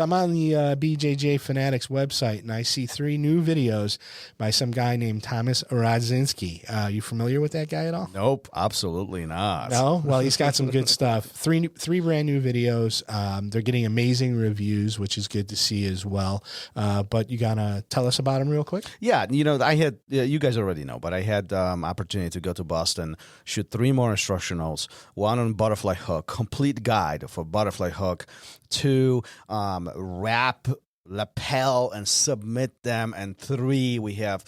So I'm on the BJJ Fanatics website, and I see 3 new videos by some guy named Thomas Radzinski. You familiar with that guy at all? Nope, absolutely not. No? Well, he's got some good stuff. Three brand new videos. They're getting amazing reviews, which is good to see as well. But you got to tell us about them real quick? Yeah, I had, you guys already know, but I had opportunity to go to Boston, shoot 3 more instructionals, 1 on butterfly hook, complete guide for butterfly hook, 2 wrap, lapel, and submit them, and 3 we have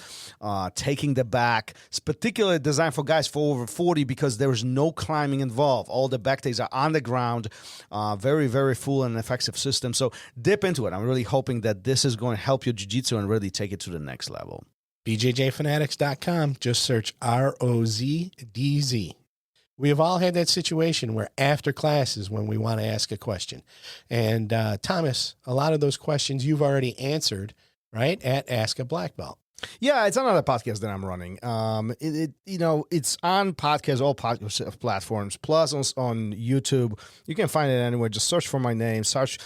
taking the back. It's particularly designed for guys for over 40 because there's no climbing involved. All the back takes are on the ground. Very, very full and effective system. So dip into it. I'm really hoping that this is going to help your jiu-jitsu and really take it to the next level. BJJfanatics.com. Just search ROZDZ. We have all had that situation where after class is when we want to ask a question. And Thomas, a lot of those questions you've already answered, right, at Ask a Black Belt. Yeah, it's another podcast that I'm running. It's on podcast, all podcast platforms, plus on YouTube. You can find it anywhere. Just search for my name. Search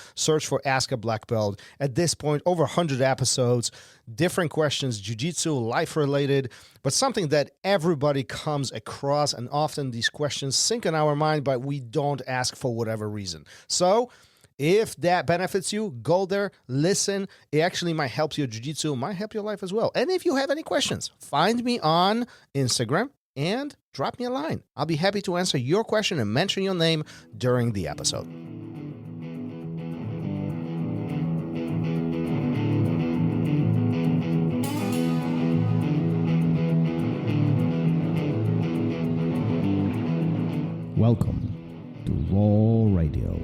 for Ask a Black Belt. At this point, over 100 episodes, different questions, jiu-jitsu, life-related, but something that everybody comes across, and often these questions sink in our mind, but we don't ask for whatever reason. So if that benefits you, go there, listen. It actually might help your jiu-jitsu, might help your life as well. And if you have any questions, find me on Instagram and drop me a line. I'll be happy to answer your question and mention your name during the episode. Welcome to Raw Radio.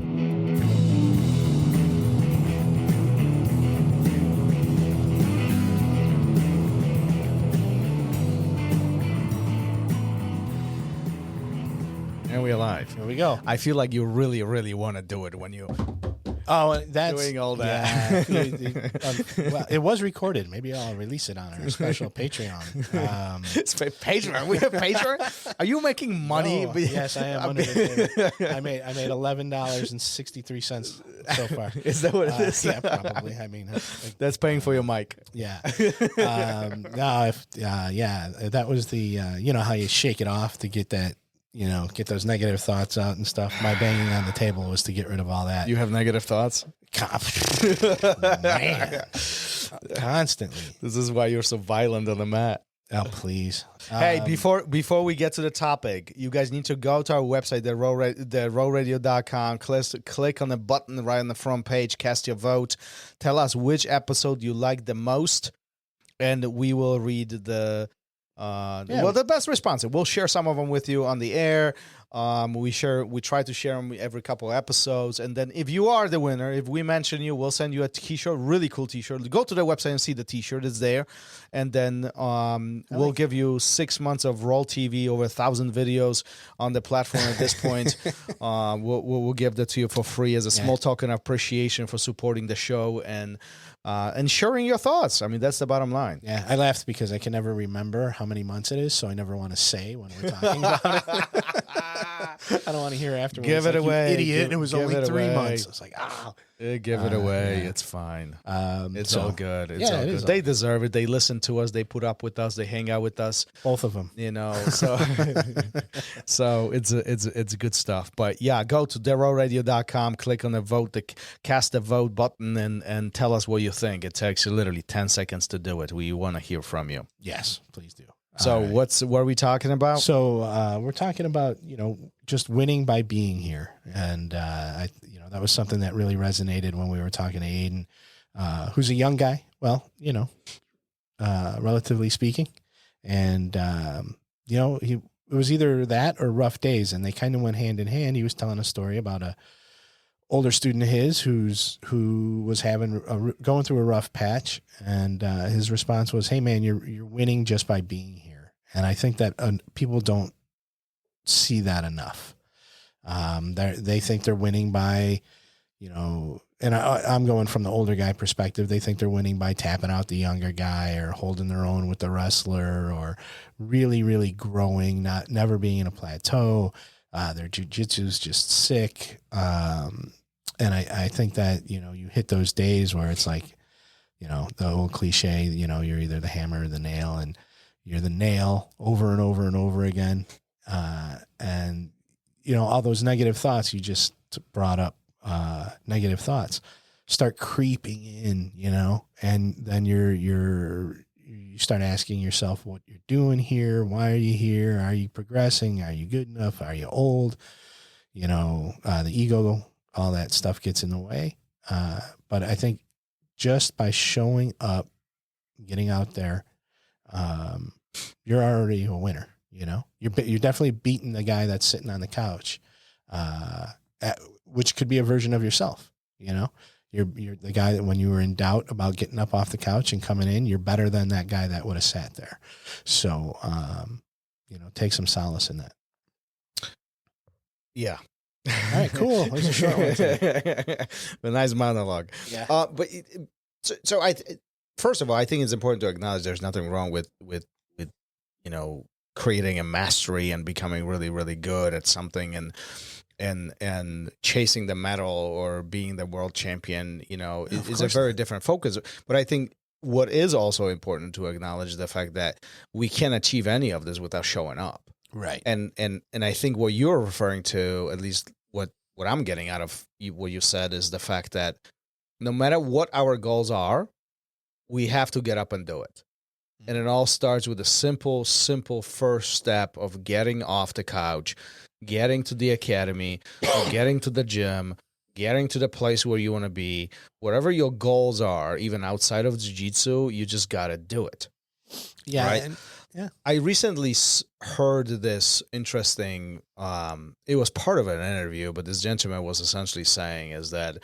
And we're live. Here we go. I feel like you really, really want to do it when you that's doing all that. Yeah. Well, it was recorded. Maybe I'll release it on our special Patreon. It's Patreon. We have Patreon. Are you making money? No, yes, I am. I made $11.63 so far. Is that what it is? Yeah, probably. I mean, that's paying for your mic. Yeah. That was the you know how you shake it off to get that. Get those negative thoughts out and stuff. My banging on the table was to get rid of all that. You have negative thoughts? Man. Constantly. This is why you're so violent on the mat. Oh, please. Hey, before we get to the topic, you guys need to go to our website, therowradio.com, click on the button right on the front page, cast your vote. Tell us which episode you like the most, and we will read the best response. We'll share some of them with you on the air. We try to share them every couple of episodes, and then if you are the winner, if we mention you, we'll send you a t-shirt, really cool t-shirt. Go to the website and see the t-shirt. It's there, and then we'll give you 6 months of Roll TV, over 1,000 videos on the platform at this point. We'll give that to you for free as a small token of appreciation for supporting the show and sharing your thoughts. I mean, that's the bottom line. Yeah, I laughed because I can never remember how many months it is, so I never want to say when we're talking about it. I don't want to hear afterwards. Give it away, you idiot! It was only 3 months. It's like, give it away. Yeah. It's fine. It's all good. It's all good. They deserve it. They listen to us. They put up with us. They hang out with us. Both of them. So so it's good stuff. But yeah, go to therowradio.com, click on the vote, cast the vote button, and tell us what you think. It takes you literally 10 seconds to do it. We want to hear from you. Yes, please do. So what are we talking about? So we're talking about, just winning by being here. And, that was something that really resonated when we were talking to Aidan, who's a young guy. Well, relatively speaking. And, it was either that or rough days, and they kind of went hand in hand. He was telling a story about a older student of his who was going through a rough patch, and his response was, "Hey man, you're winning just by being here." And I think that people don't see that enough. They think they're winning by, and I'm going from the older guy perspective. They think they're winning by tapping out the younger guy or holding their own with the wrestler or really, really growing, never being in a plateau. Their jiu-jitsu is just sick. And I think that, you know, you hit those days where it's like, you know, the old cliche, you know, you're either the hammer or the nail, and you're the nail over and over and over again. And, you know, all those negative thoughts you just brought up, negative thoughts start creeping in, you know, and then you start asking yourself what you're doing here. Why are you here? Are you progressing? Are you good enough? Are you old? You know, the ego, all that stuff gets in the way. But I think just by showing up, getting out there, you're already a winner. You know, you're definitely beating the guy that's sitting on the couch, which could be a version of yourself. You know, you're the guy that when you were in doubt about getting up off the couch and coming in, you're better than that guy that would have sat there. So, you know, take some solace in that. Yeah. All right, cool. That was a short one today. A nice monologue. Yeah. But first of all, I think it's important to acknowledge there's nothing wrong with you know, creating a mastery and becoming really, really good at something and chasing the medal or being the world champion. You know, is a very different focus. But I think what is also important to acknowledge is the fact that we can't achieve any of this without showing up. Right. And I think what you're referring to, at least what I'm getting out of what you said, is the fact that no matter what our goals are, we have to get up and do it. And it all starts with a simple first step of getting off the couch, getting to the academy, or getting to the gym, getting to the place where you want to be. Whatever your goals are, even outside of jiu-jitsu, you just got to do it. Yeah. Right? Yeah. I recently heard this interesting, it was part of an interview, but this gentleman was essentially saying is that,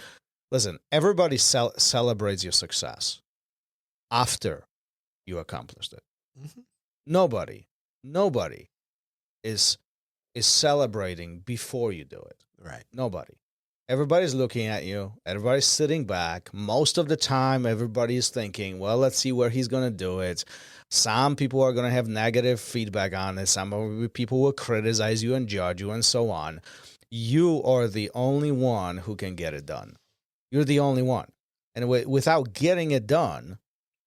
listen, everybody celebrates your success after you accomplished it. Mm-hmm. Nobody is celebrating before you do it. Right. Nobody. Everybody's looking at you. Everybody's sitting back. Most of the time, everybody's thinking, well, let's see where he's going to do it. Some people are going to have negative feedback on it. Some people will criticize you and judge you and so on. You are the only one who can get it done. You're the only one. And without getting it done,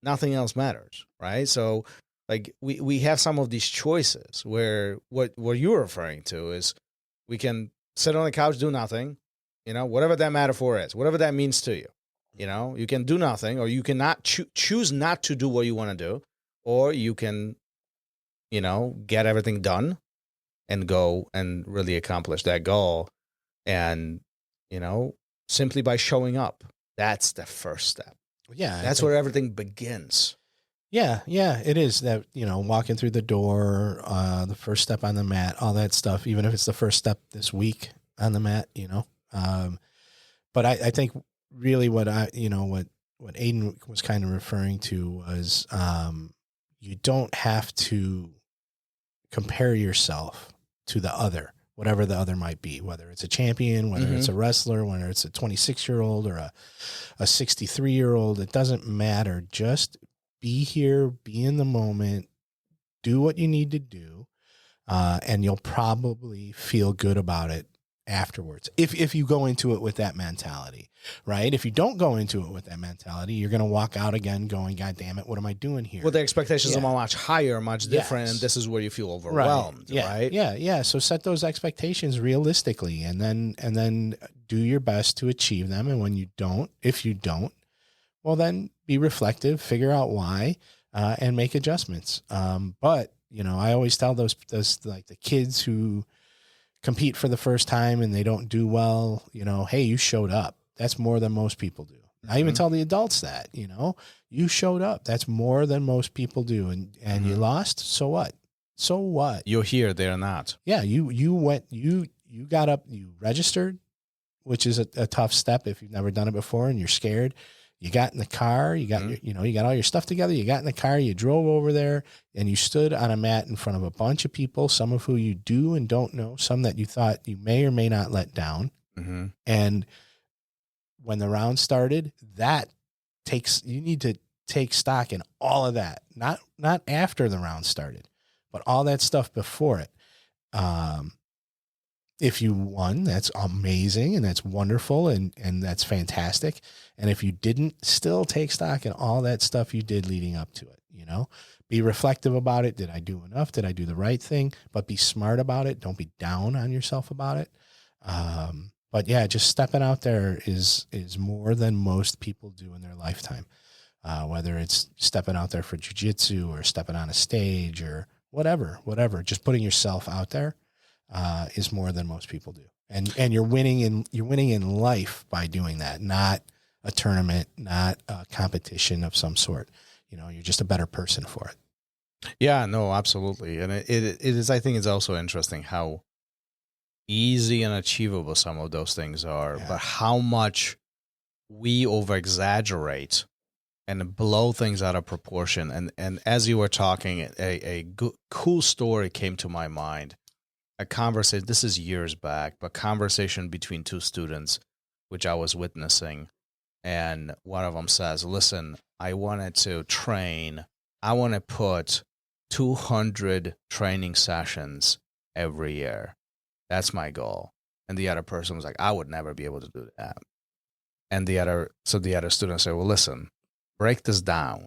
nothing else matters, right? So, like, we have some of these choices where what you're referring to is we can sit on the couch, do nothing, you know, whatever that metaphor is, whatever that means to you. You know, you can do nothing, or you cannot choose not to do what you want to do, or you can, you know, get everything done and go and really accomplish that goal. And, you know, simply by showing up, that's the first step. Yeah. That's where everything begins. Yeah, it is that, you know, walking through the door, the first step on the mat, all that stuff, even if it's the first step this week on the mat, you know. But I think really what Aidan was kind of referring to was you don't have to compare yourself to the other, whatever the other might be, whether it's a champion, whether it's a wrestler, whether it's a 26-year-old or a 63-year-old, it doesn't matter. Just be here, be in the moment, do what you need to do, and you'll probably feel good about it afterwards. If you go into it with that mentality, right? If you don't go into it with that mentality, you're going to walk out again going, God damn it, what am I doing here? Well, the expectations are much higher, much different, and this is where you feel overwhelmed, right? Yeah. So set those expectations realistically, and then do your best to achieve them. And when you don't, if you don't, well, then be reflective, figure out why, and make adjustments. But, you know, I always tell those like the kids who compete for the first time and they don't do well, you know, hey, you showed up. That's more than most people do. I even tell the adults that, you know, you showed up. That's more than most people do. And you lost. So what? So what? You're here. They're not. Yeah. You went, you got up, you registered, which is a tough step if you've never done it before and you're scared. You got in the car, you got you got all your stuff together, you got in the car, you drove over there, and you stood on a mat in front of a bunch of people, some of who you do and don't know, some that you thought you may or may not let down. Mm-hmm. And when the round started, you need to take stock in all of that, not after the round started, but all that stuff before it. If you won, that's amazing and that's wonderful and that's fantastic. And if you didn't, still take stock in all that stuff you did leading up to it, you know? Be reflective about it. Did I do enough? Did I do the right thing? But be smart about it. Don't be down on yourself about it. But yeah, just stepping out there is more than most people do in their lifetime. Whether it's stepping out there for jiu-jitsu or stepping on a stage or whatever, just putting yourself out there, is more than most people do. And you're winning in life by doing that, not a tournament, not a competition of some sort. You know, you're just a better person for it. Yeah, no, absolutely. And it is, I think it's also interesting how easy and achievable some of those things are, but how much we over-exaggerate and blow things out of proportion. And as you were talking, a cool story came to my mind. A conversation, this is years back, but conversation between two students, which I was witnessing. And one of them says, listen, I wanted to train. I want to put 200 training sessions every year. That's my goal. And the other person was like, I would never be able to do that. And the other student said, well, listen, break this down.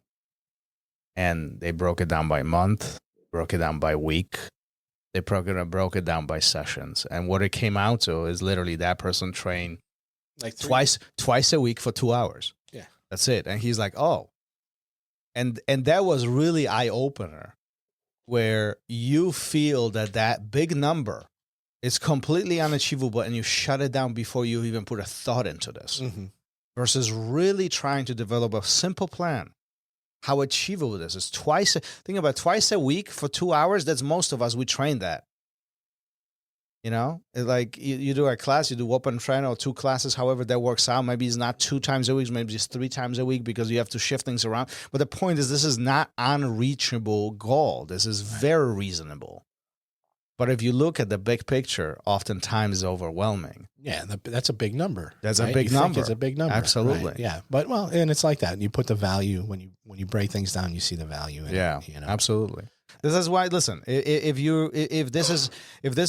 And they broke it down by month, broke it down by week. They broke it down by sessions. And what it came out to is literally that person trained Like twice a week for 2 hours. Yeah. That's it. And he's like, oh. And that was really eye-opener, where you feel that big number is completely unachievable and you shut it down before you even put a thought into this, versus really trying to develop a simple plan. How achievable this is. Think about twice a week for 2 hours. That's most of us. We train that. You know, like you do a class, you do open train or 2 classes, however that works out. Maybe it's not 2 times a week, maybe it's 3 times a week because you have to shift things around. But the point is, this is not unreachable goal. This is very reasonable. But if you look at the big picture, oftentimes it's overwhelming. Yeah, that's a big number. That's right? a big number. It's a big number. Absolutely. Right. Yeah, but well, and it's like that. And you put the value when you break things down, you see the value in it. You know? Absolutely. This is why. Listen, if this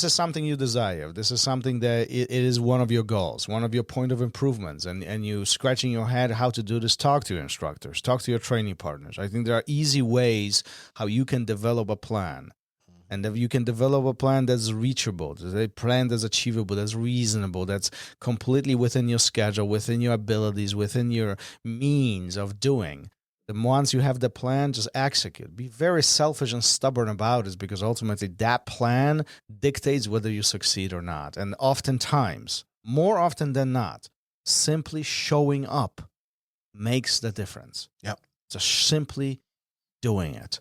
is something you desire, if this is something that it is one of your goals, one of your point of improvements, and you scratching your head how to do this, talk to your instructors, talk to your training partners. I think there are easy ways how you can develop a plan. And if you can develop a plan that's reachable, a plan that's achievable, that's reasonable, that's completely within your schedule, within your abilities, within your means of doing, then once you have the plan, just execute. Be very selfish and stubborn about it, because ultimately that plan dictates whether you succeed or not. And oftentimes, more often than not, simply showing up makes the difference. Yep. Just simply doing it.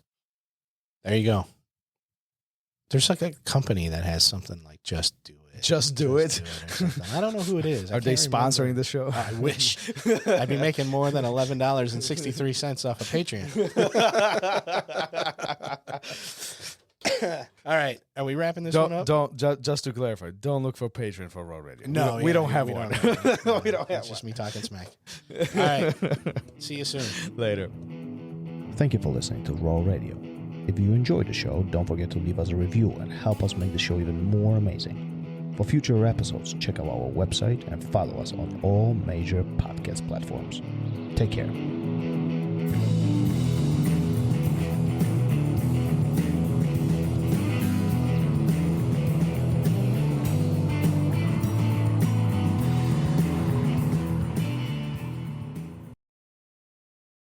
There you go. There's like a company that has something like Just Do It. Just do it. or something. I don't know who it is. Are they sponsoring the show? I wish. I'd be making more than $11.63 off of Patreon. All right. Are we wrapping this one up? Just to clarify, don't look for Patreon for Raw Radio. No, we don't have one. We don't have It's just me talking smack. All right. See you soon. Later. Thank you for listening to Raw Radio. If you enjoyed the show, don't forget to leave us a review and help us make the show even more amazing. For future episodes, check out our website and follow us on all major podcast platforms. Take care.